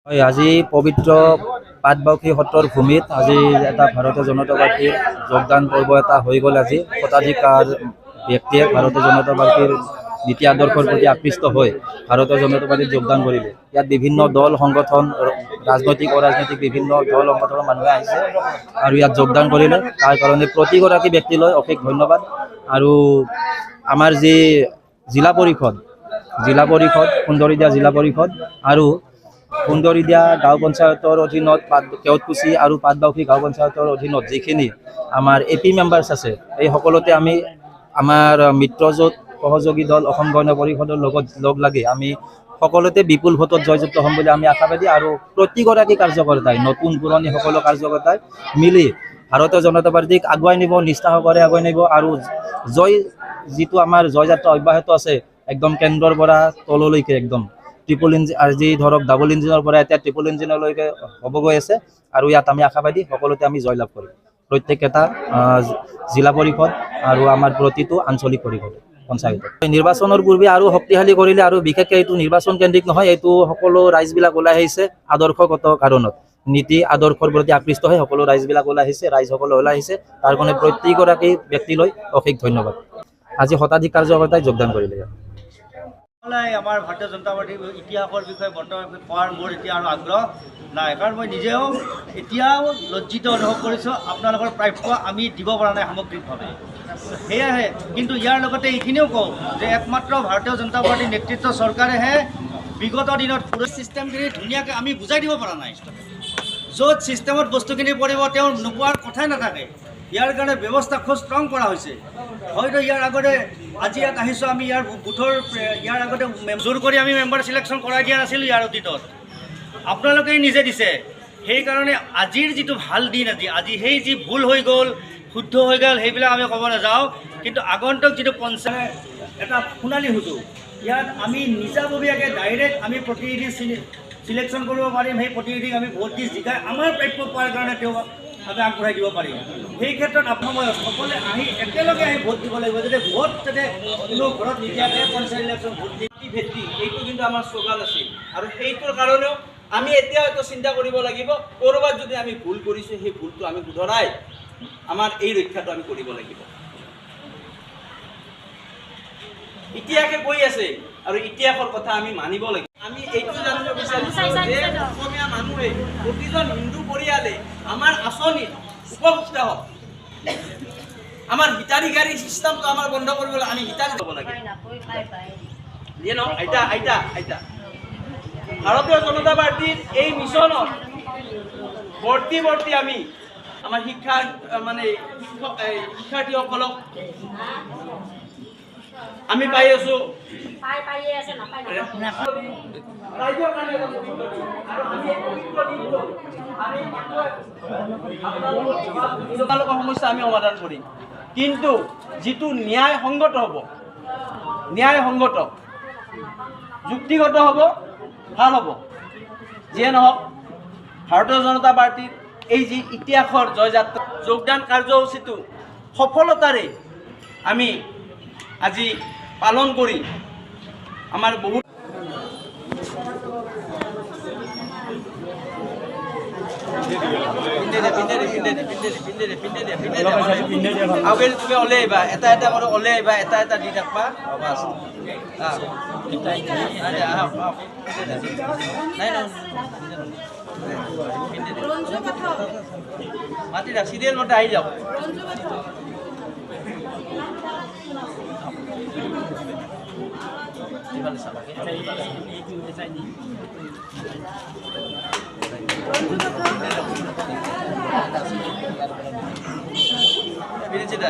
আজি পবিত্ৰ পাটবাউসী সত্ৰৰ ভূমিত আজি এটা ভাৰতীয় জনতা পাৰ্টীৰ যোগদান পৰ্ব এটা হৈ গ'ল। আজি শতাধিকাৰ ব্যক্তিয়ে ভাৰতীয় জনতা পাৰ্টীৰ নীতি আদৰ্শৰ প্ৰতি আকৃষ্ট হৈ ভাৰতীয় জনতা পাৰ্টীত যোগদান কৰিলে। ইয়াত বিভিন্ন দল সংগঠন, ৰাজনৈতিক অৰাজনৈতিক বিভিন্ন দল সংগঠনৰ মানুহে আহিছে আৰু ইয়াত যোগদান কৰিলে। তাৰ কাৰণে প্ৰতিগৰাকী ব্যক্তিলৈ অশেষ ধন্যবাদ। আৰু আমাৰ যি জিলা পৰিষদ সুন্দৰীদিয়া জিলা পৰিষদ আৰু সুন্দৰীদিয়া গাঁও পঞ্চায়তৰ অধীনত কেওটকুচি আৰু পাটবাউসী গাঁও পঞ্চায়তৰ অধীনত যিখিনি আমাৰ এপি মেম্বাৰ্ছ আছে, এই সকলোতে আমি আমাৰ মিত্ৰজোঁট সহযোগী দল অসম গণ পৰিষদৰ লগত লগ লাগি আমি সকলোতে বিপুল ভোটত জয়যুক্ত হ'ম বুলি আমি আশাবাদী। আৰু প্ৰতিগৰাকী কাৰ্যকৰ্তাই, নতুন পুৰণি সকলো কাৰ্যকৰ্তাই মিলি ভাৰতীয় জনতা পাৰ্টীক আগুৱাই নিব, নিষ্ঠা সহকাৰে আগুৱাই নিব। আৰু যিটো আমাৰ জয়যাত্ৰা অব্যাহত আছে একদম কেন্দ্ৰৰ পৰা তললৈকে, একদম ট্ৰিপল ইঞ্জিন, আজি ধৰক ডাবল ইঞ্জিনৰ পৰা এতিয়া ট্ৰিপল ইঞ্জিনলৈকে হ'ব গৈ আছে। আৰু ইয়াত আমি আশাবাদী সকলোতে আমি জয়লাভ কৰিম, প্ৰত্যেকটা জিলা পৰিষদ আৰু আমাৰ প্ৰতিটো আঞ্চলিক পৰিষদ পঞ্চায়ত। নিৰ্বাচনৰ পূৰ্বে আৰু শক্তিশালী কৰিলে, আৰু বিশেষকৈ এইটো নিৰ্বাচন কেন্দ্ৰিক নহয়, এইটো সকলো ৰাইজবিলাক ওলাই আহিছে আদৰ্শগত কাৰণত, নীতি আদৰ্শৰ প্ৰতি আকৃষ্ট হৈ সকলো ৰাইজবিলাক ওলাই আহিছে, ৰাইজসকলে ওলাই আহিছে। তাৰ কাৰণে প্ৰত্যেকগৰাকী ব্যক্তিলৈ অশেষ ধন্যবাদ। আজি শতাধিক কাৰ্যকৰ্তাই যোগদান কৰিলে। আমাৰ ভাৰতীয় জনতা পাৰ্টীৰ ইতিহাসৰ বিষয়ে বৰ্তমান কোৱাৰ মোৰ এতিয়া আৰু আগ্ৰহ নাই, কাৰণ মই নিজেও এতিয়াও লজ্জিত অনুভৱ কৰিছোঁ। আপোনালোকৰ প্ৰাপ্য আমি দিব পৰা নাই সামগ্ৰিকভাৱে। সেয়াহে, কিন্তু ইয়াৰ লগতে এইখিনিও কওঁ যে একমাত্ৰ ভাৰতীয় জনতা পাৰ্টীৰ নেতৃত্ব চৰকাৰেহে বিগত দিনত পুৰো চিষ্টেমখিনি ধুনীয়াকৈ আমি বুজাই দিব পৰা নাই। য'ত চিষ্টেমত বস্তুখিনি পৰিব তেওঁ নোপোৱাৰ কথাই নাথাকে। ইয়াৰ কাৰণে ব্যৱস্থা খুব ষ্ট্ৰং কৰা হৈছে। হয়তো ইয়াৰ আগতে আজি ইয়াত আহিছোঁ আমি, ইয়াৰ বুথৰ ইয়াৰ আগতে জোৰ কৰি আমি মেম্বাৰ চিলেকশ্যন কৰাই দিয়া নাছিলোঁ ইয়াৰ অতীতত, আপোনালোকেই নিজে দিছে। সেইকাৰণে আজিৰ যিটো ভাল দিন, আজি সেই যি ভুল হৈ গ'ল, শুদ্ধ হৈ গ'ল, সেইবিলাক আমি ক'ব নাযাওঁ। কিন্তু আগন্তুক যিটো পঞ্চায়ত এটা সোণালী সুযোগ, ইয়াত আমি নিজাববীয়াকৈ ডাইৰেক্ট আমি প্ৰতিনিধি চিলেকশ্যন কৰিব পাৰিম। সেই প্ৰতিনিধিক আমি ভোট দি জিকাই আমাৰ প্ৰাপ্য পোৱাৰ কাৰণে তেওঁক আমি আগবঢ়াই দিব পাৰিম। সেই ক্ষেত্ৰত সময়ত সকলোৱে আহি একেলগে আহি ভোট দিব লাগিব, যাতে ভোট যাতে কোনো ঘৰত নিদিয়াকৈ পঞ্চায়ত ইলেকশ্যন ভোট ভেটি, এইটো কিন্তু আমাৰ শ্লোগান আছিল। আৰু সেইটোৰ কাৰণেও আমি এতিয়াও এইটো চিন্তা কৰিব লাগিব, ক'ৰবাত যদি আমি ভুল কৰিছোঁ সেই ভুলটো আমি শুধৰাই আমাৰ এই ৰক্ষাটো আমি কৰিব লাগিব। ইতিহাসে কৈ আছে আৰু ইতিহাসৰ কথা আমি মানিব লাগিব। আমি এইটো জানিব বিচাৰিছোঁ যে অসমীয়া মানুহে, প্ৰতিজন হিন্দু পৰিয়ালে আমাৰ আঁচনিত উপভোক্ত হওক। আমাৰ হিতাধিকাৰী চিষ্টেমটো আমাৰ বন্ধ কৰিবলৈ আমি হিতাধিকাৰী হ'ব লাগে। যিয়ে নহওক, আইতা ভাৰতীয় জনতা পাৰ্টীৰ এই মিছনত বৰ্তি আমি আমাৰ শিক্ষাৰ্থীসকলক আমি পাই আছো। সমস্যা আমি সমাধান কৰিম, কিন্তু যিটো ন্যায়সংগত হ'ব, ন্যায়সংগত যুক্তিগত হ'ব, ভাল হ'ব। যিয়ে নহওক, ভাৰতীয় জনতা পাৰ্টীৰ এই যি ইতিহাসৰ জয়যাত্ৰা যোগদান কাৰ্যসূচীটো সফলতাৰে আমি আজি পালন কৰি আমাৰ বহুত আবেলি তুমি ওলাই আহিবা, এটা কৰি ওলাই আহিবা, এটা দি থাকবা। মাতি ৰাখ, চিৰিয়েল মতে আহি যাওক। বিৰিচিতা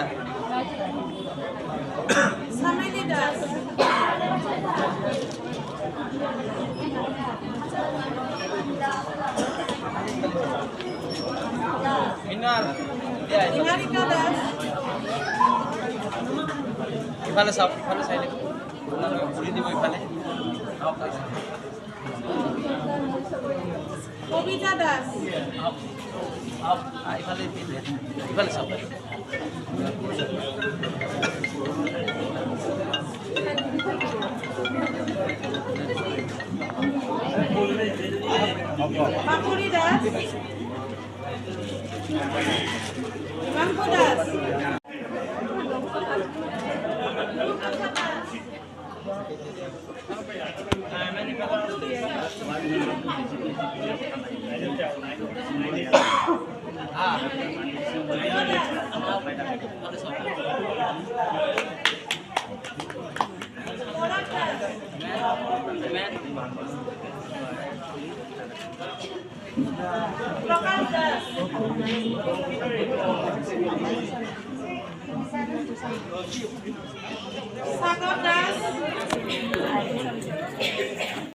ইফালে চাওক, ইফালে চাই দিব, ঘূৰি দিব ইফালে। কবিতা দাস। ইফালে চাওক Papuri Das. Bangku Das. Prakash Das. Sagar Das.